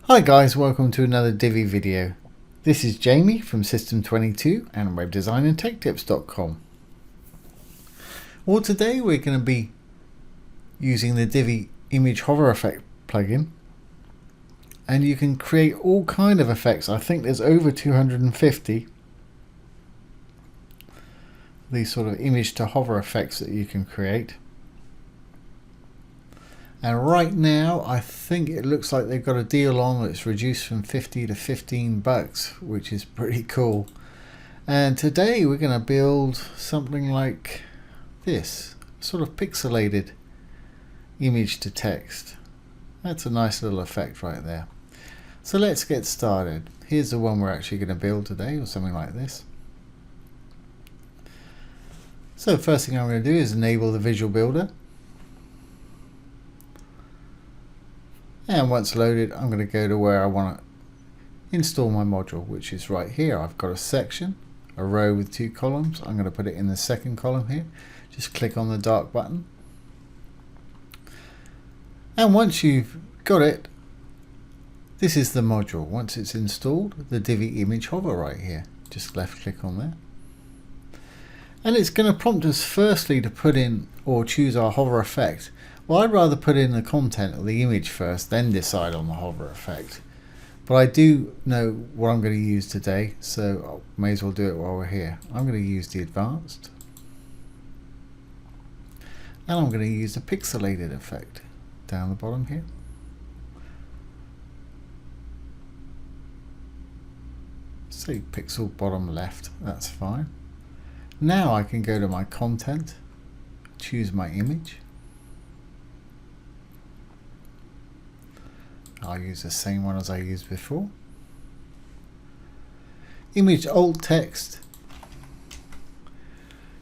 Hi guys, welcome to another Divi video. This is Jamie from System22 and webdesignandtechtips.com. Well, today we're going to be using the Divi Image Hover Effect plugin, and you can create all kind of effects. I think there's over 250 these sort of image to hover effects that you can create. And right now, I think it looks like they've got a deal on that's reduced from 50 to 15 bucks, which is pretty cool. And today we're going to build something like this, sort of pixelated image to text. That's a nice little effect right there. So let's get started. Here's the one we're actually going to build today, or something like this. So first thing I'm going to do is enable the Visual Builder. And once loaded, I'm going to go to where I want to install my module, which is right here. I've got a section, a row with 2 columns. I'm going to put it in the second column here. Just click on the dark button. And once you've got it, this is the module. Once it's installed, the Divi Image Hover right here. Just left click on there. And it's going to prompt us firstly to put in or choose our hover effect. Well, I'd rather put in the content of the image first, then decide on the hover effect. But I do know what I'm going to use today, so I may as well do it while we're here. I'm going to use the advanced. And I'm going to use the pixelated effect down the bottom here. Say pixel bottom left, that's fine. Now I can go to my content, choose my image. I'll use the same one as I used before. Image alt text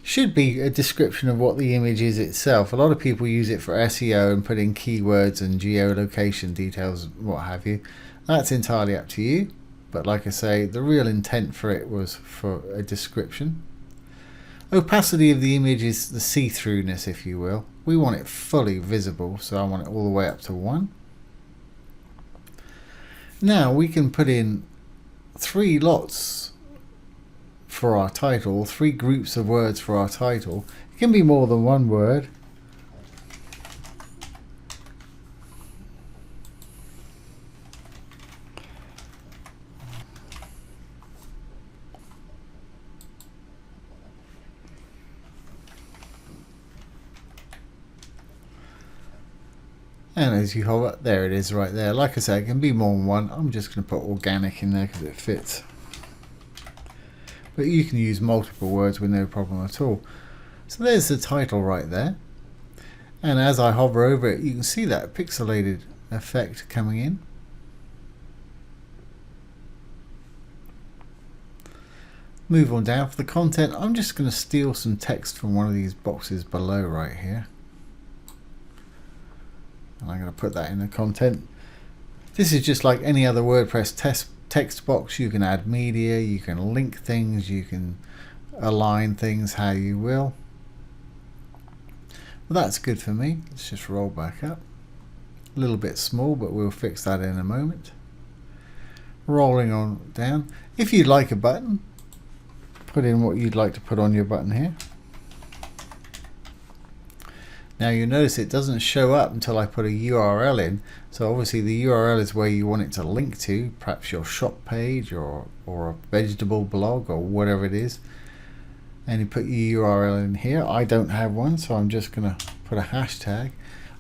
should be a description of what the image is itself. A lot of people use it for SEO and put in keywords and geolocation details, what have you. That's entirely up to you. But like I say, the real intent for it was for a description. Opacity of the image is the see-throughness, if you will. We want it fully visible, so I want it all the way up to 1. Now we can put in 3 lots for our title, 3 groups of words for our title. It can be more than 1 word. And as you hover, there it is right there. Like I said, it can be more than 1. I'm just going to put organic in there because it fits. But you can use multiple words with no problem at all. So there's the title right there. And as I hover over it, you can see that pixelated effect coming in. Move on down for the content. I'm just going to steal some text from one of these boxes below right here. And I'm going to put that in the content. This is just like any other WordPress text box. You can add media, you can link things, you can align things how you will. Well, that's good for me. Let's just roll back up. A little bit small, but we'll fix that in a moment. Rolling on down. If you'd like a button, put in what you'd like to put on your button here. Now you notice it doesn't show up until I put a URL in. So obviously the URL is where you want it to link to, perhaps your shop page or a vegetable blog or whatever it is. And you put your URL in here. I don't have one, so I'm just going to put a hashtag.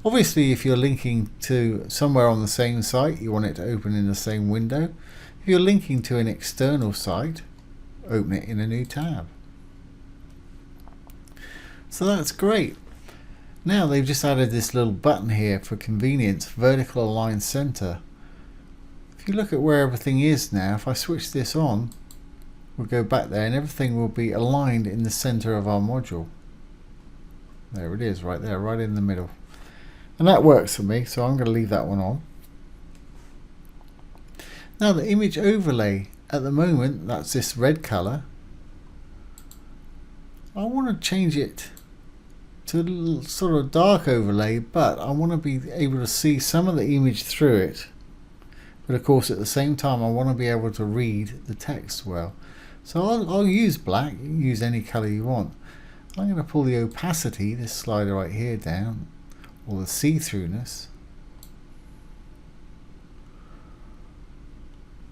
Obviously if you're linking to somewhere on the same site, you want it to open in the same window. If you're linking to an external site, open it in a new tab. So that's great. Now they've just added this little button here for convenience, vertical align center. If you look at where everything is now, if I switch this on, we'll go back there and everything will be aligned in the center of our module. There it is right there, right in the middle. And that works for me, so I'm going to leave that one on. Now the image overlay, at the moment, that's this red color. I want to change it to a little sort of dark overlay, but I want to be able to see some of the image through it. but of course at the same time I want to be able to read the text well. So I'll use black. You can use any color you want. I'm going to pull the opacity, this slider right here, down, or the see-throughness.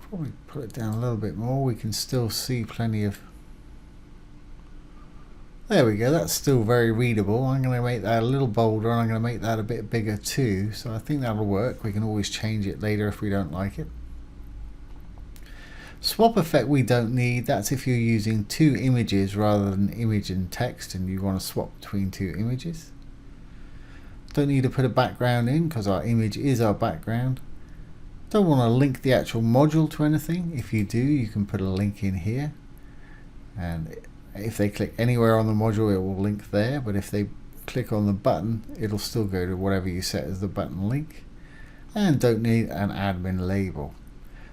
Probably put it down a little bit more. We can still see plenty of... There we go, that's still very readable. I'm going to make that a little bolder, and I'm going to make that a bit bigger too. So I think that'll work. We can always change it later if we don't like it. Swap effect we don't need. That's if you're using two images rather than image and text and you want to swap between two images. Don't need to put a background in because our image is our background. Don't want to link the actual module to anything. If you do, you can put a link in here, and if they click anywhere on the module it will link there, but if they click on the button it'll still go to whatever you set as the button link. And don't need an admin label.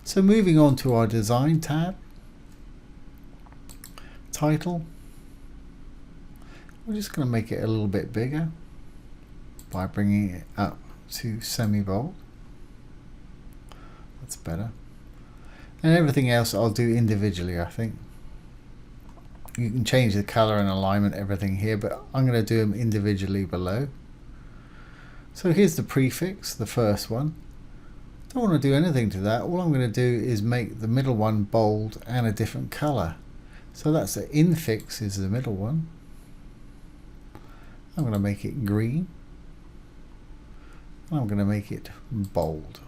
So moving on to our design tab, title, we're just going to make it a little bit bigger by bringing it up to semi-bold. That's better. And everything else I'll do individually, I think. You can change the color and alignment, everything here, but I'm going to do them individually below. So here's the prefix, the first one. Don't want to do anything to that. All I'm going to do is make the middle one bold and a different color. So that's the infix is the middle one. I'm going to make it green. I'm going to make it bold.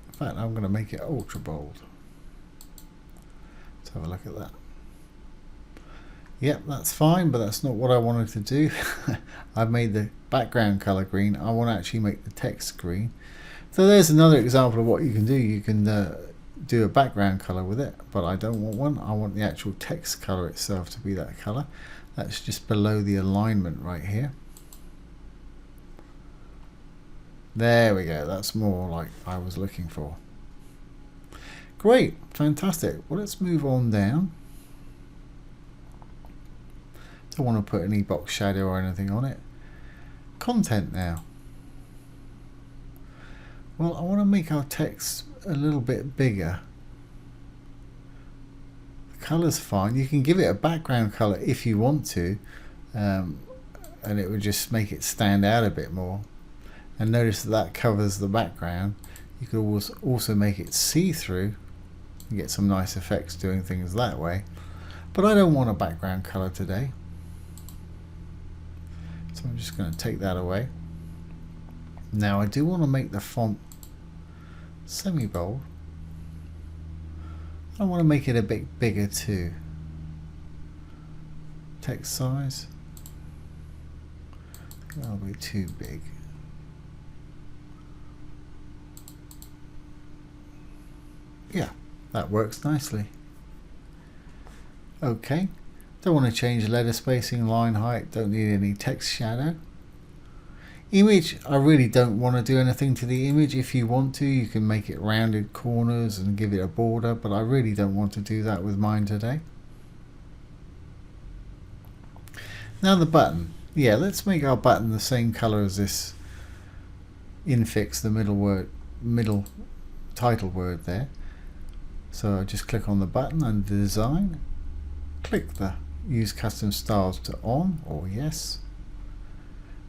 In fact, I'm going to make it ultra bold. Let's have a look at that. Yep, that's fine, but that's not what I wanted to do. I've made the background color green. I want to actually make the text green. So there's another example of what you can do. You can do a background color with it, but I don't want one. I want the actual text color itself to be that color. That's just below the alignment right here. There we go. That's more like I was looking for. Great, fantastic. Well, let's move on down. Don't want to put any box shadow or anything on it. Content now. Well, I want to make our text a little bit bigger. The color's fine. You can give it a background color if you want to, and it would just make it stand out a bit more. And notice that covers the background. You could also make it see-through and get some nice effects doing things that way. But I don't want a background color today. So I'm just going to take that away. Now I do want to make the font semi-bold. I want to make it a bit bigger too. Text size. That'll be too big. Yeah, that works nicely. Okay. Don't want to change letter spacing, line height, don't need any text shadow. Image, I really don't want to do anything to the image. If you want to, you can make it rounded corners and give it a border, but I really don't want to do that with mine today. Now the button. Yeah, let's make our button the same color as this infix, the middle title word there. So I just click on the button under design, click the use custom styles to on or yes.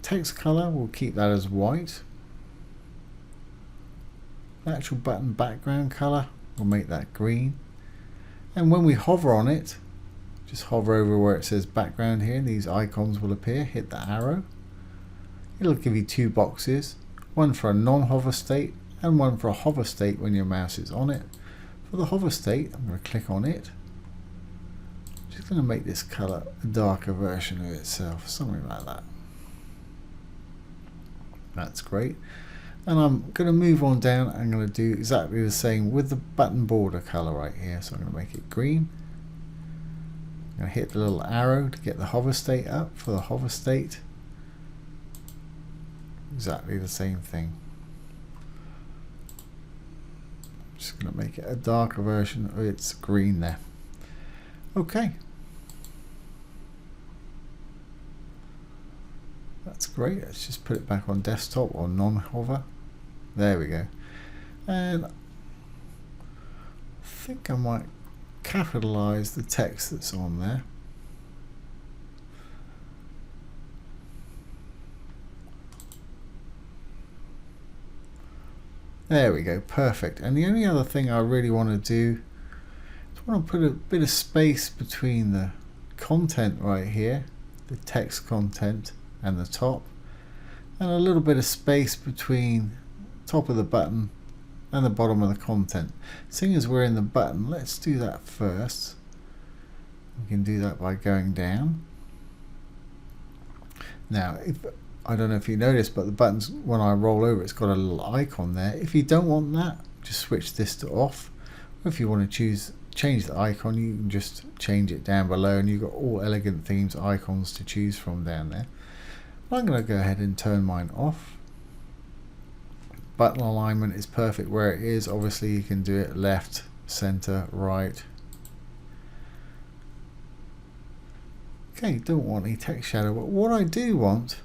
Text color, we'll keep that as white. The actual button background color, we'll make that green. And when we hover on it, just hover over where it says background here, and these icons will appear. Hit the arrow. It'll give you two boxes, one for a non-hover state and one for a hover state when your mouse is on it. For the hover state, I'm going to click on it. I'm just going to make this color a darker version of itself, something like that. That's great. And I'm going to move on down. I'm going to do exactly the same with the button border color right here. So I'm going to make it green. I'm going to hit the little arrow to get the hover state up. For the hover state, exactly the same thing. Just going to make it a darker version of its green there. Okay. That's great. Let's just put it back on desktop or non-hover. There we go. And I think I might capitalize the text that's on there. There we go, perfect. And the only other thing I really want to do is I want to put a bit of space between the content right here, the text content, and the top, and a little bit of space between top of the button and the bottom of the content. Seeing as we're in the button, let's do that first. We can do that by going down. Now, I don't know if you noticed, but the buttons, when I roll over, it's got a little icon there. If you don't want that, just switch this to off. Or if you want to change the icon, you can just change it down below, and you've got all elegant themes icons to choose from down there. But I'm going to go ahead and turn mine off. Button alignment is perfect where it is. Obviously you can do it left, center, right. Okay, don't want any text shadow, but what I do want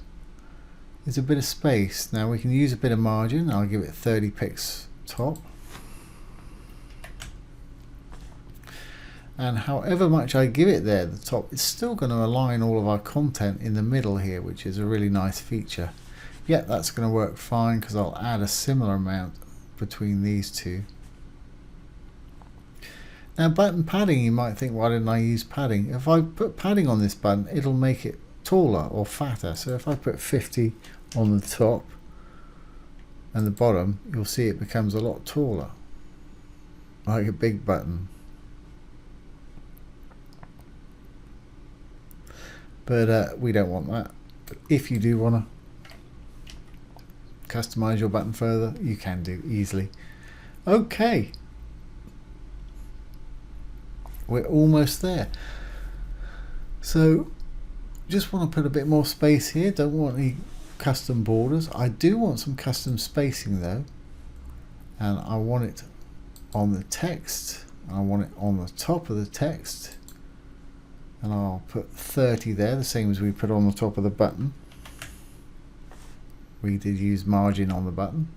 is a bit of space. Now we can use a bit of margin. I'll give it 30 pixels top. And however much I give it there at the top, it's still going to align all of our content in the middle here, which is a really nice feature. Yeah, that's going to work fine because I'll add a similar amount between these two. Now button padding, you might think, why didn't I use padding? If I put padding on this button, it'll make it taller or fatter. So if I put 50 on the top and the bottom, you'll see it becomes a lot taller, like a big button. But we don't want that. But if you do want to customize your button further, you can do easily. Okay, we're almost there. So just want to put a bit more space here. Don't want any custom borders. I do want some custom spacing though, and I want it on the text. I want it on the top of the text, and I'll put 30 there, the same as we put on the top of the button. We did use margin on the button.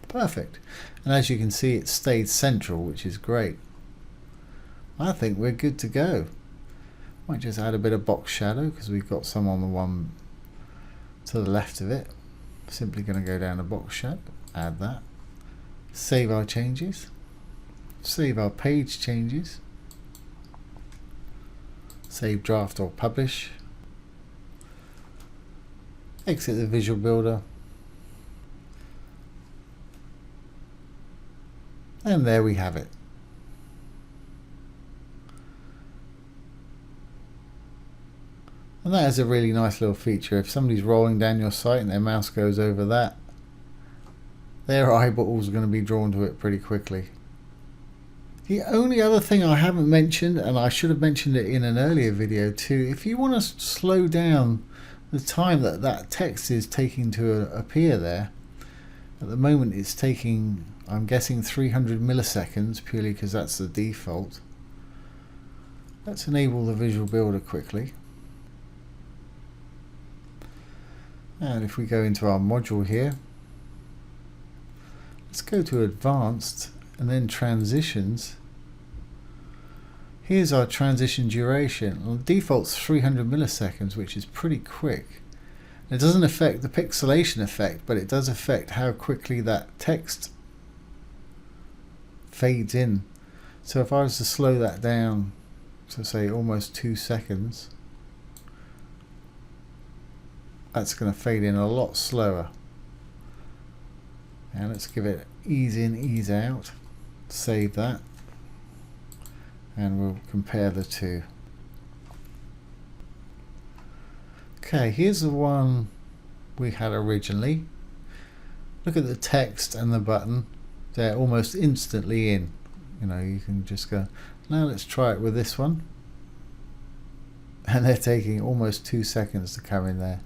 Perfect. And as you can see, it stayed central, which is great. I think we're good to go. Might just add a bit of box shadow because we've got some on the one to the left of it. Simply going to go down to box shadow, add that, save our changes, save our page changes, save draft or publish, exit the visual builder, and there we have it. And that is a really nice little feature. If somebody's rolling down your site and their mouse goes over that, their eyeballs are going to be drawn to it pretty quickly. The only other thing I haven't mentioned, and I should have mentioned it in an earlier video too, if you want to slow down the time that that text is taking to appear there, at the moment it's taking, I'm guessing, 300 milliseconds purely because that's the default. Let's enable the visual builder quickly. And if we go into our module here, let's go to advanced and then transitions. Here's our transition duration. Well, the default's 300 milliseconds, which is pretty quick. It doesn't affect the pixelation effect, but it does affect how quickly that text fades in. So if I was to slow that down to say almost 2 seconds, that's going to fade in a lot slower. And let's give it ease in, ease out, save that, and we'll compare the two. Okay, here's the one we had originally. Look at the text and the button, they're almost instantly in. You know, you can just go, now let's try it with this one, and they're taking almost 2 seconds to come in there.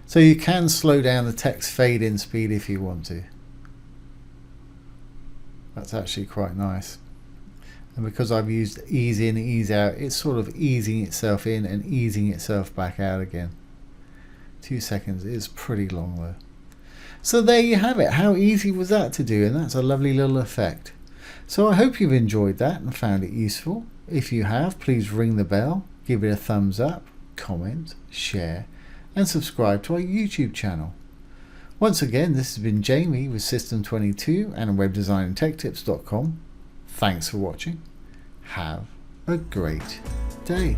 So you can slow down the text fade in speed if you want to. That's actually quite nice. And because I've used ease in, ease out, it's sort of easing itself in and easing itself back out again. 2 seconds is pretty long though. So there you have it. How easy was that to do? And that's a lovely little effect. So I hope you've enjoyed that and found it useful. If you have, please ring the bell, give it a thumbs up, comment, share, and subscribe to our YouTube channel. Once again, this has been Jamie with System22 and webdesignandtechtips.com. Thanks for watching. Have a great day.